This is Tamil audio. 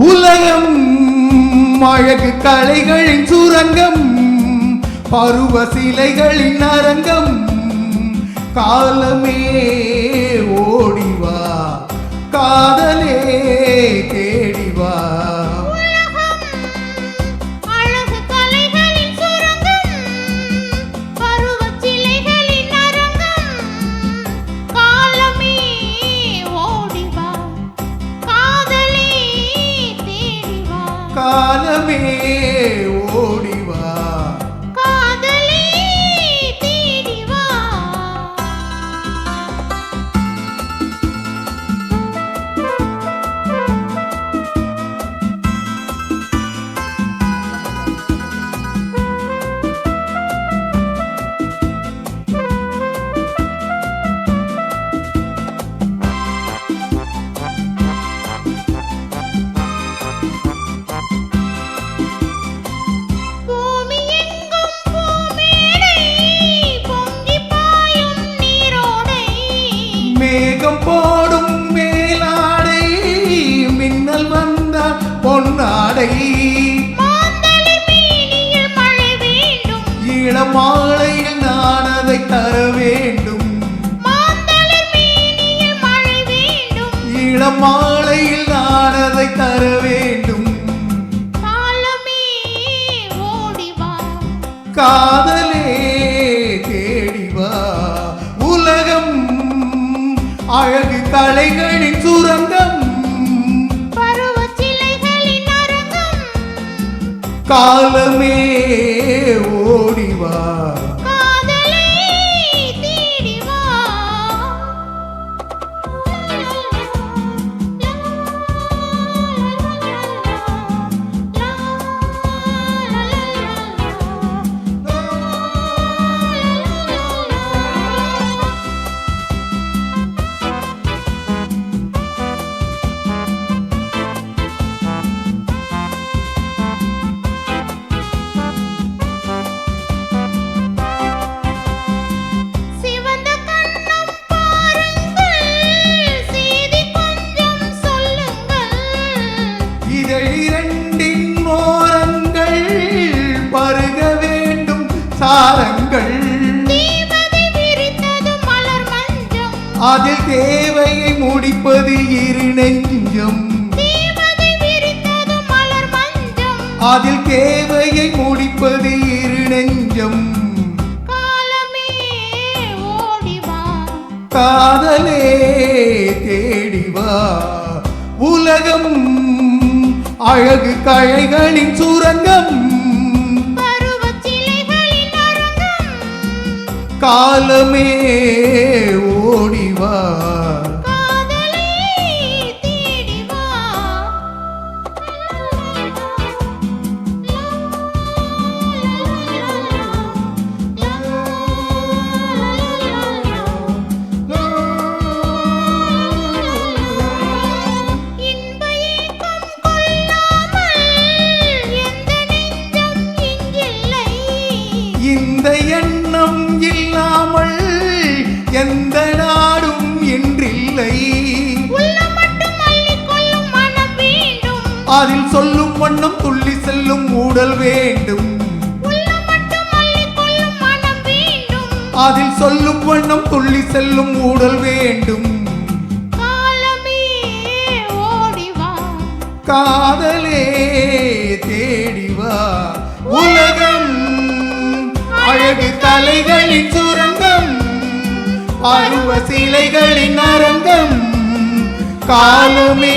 உலகம் அழகு கலைகளின் சுரங்கம், பருவ சிலைகளின் அரங்கம். காலமே ஓடிவா, காதலே தேடிவா. காலமே ஓடிவா, காதலே தேடிவா. மேகம் போடும் மேலாடை, மின்னல் வந்தால் பொன்னாடை. இளமாலையில் நான் அதை தர வேண்டும். இளமாலையில் நான் அதை தர வேண்டும். காதலே தேடிவா. உலகம் அழகு கலைகளின் சுரங்கம், பருவ சிலைகளின் அரங்கம். காலமே ஓடிவா, காதலே தேடிவா. சாரங்கள் அதில் தேவையை முடிப்பது இரு நெஞ்சம். அதில் தேவையை முடிப்பது இரு நெஞ்சம். காதலே தேடிவா. உலகம் அழகு கலைகளின் சுரங்கம், காலமே ஓடிவா. இந்த எண்ணம் இல்லாமல் எந்த நாடும் என்றில்லை. அதில் சொல்லும் வண்ணம் துள்ளி செல்லும் ஊடல் வேண்டும். அதில் சொல்லும் வண்ணம் துள்ளி செல்லும் ஊடல் வேண்டும். காதலே தேடிவா. உலகம் அழகு கலைகளின் சுரங்கம், பருவ சிலைகளின் அரங்கம். காலமே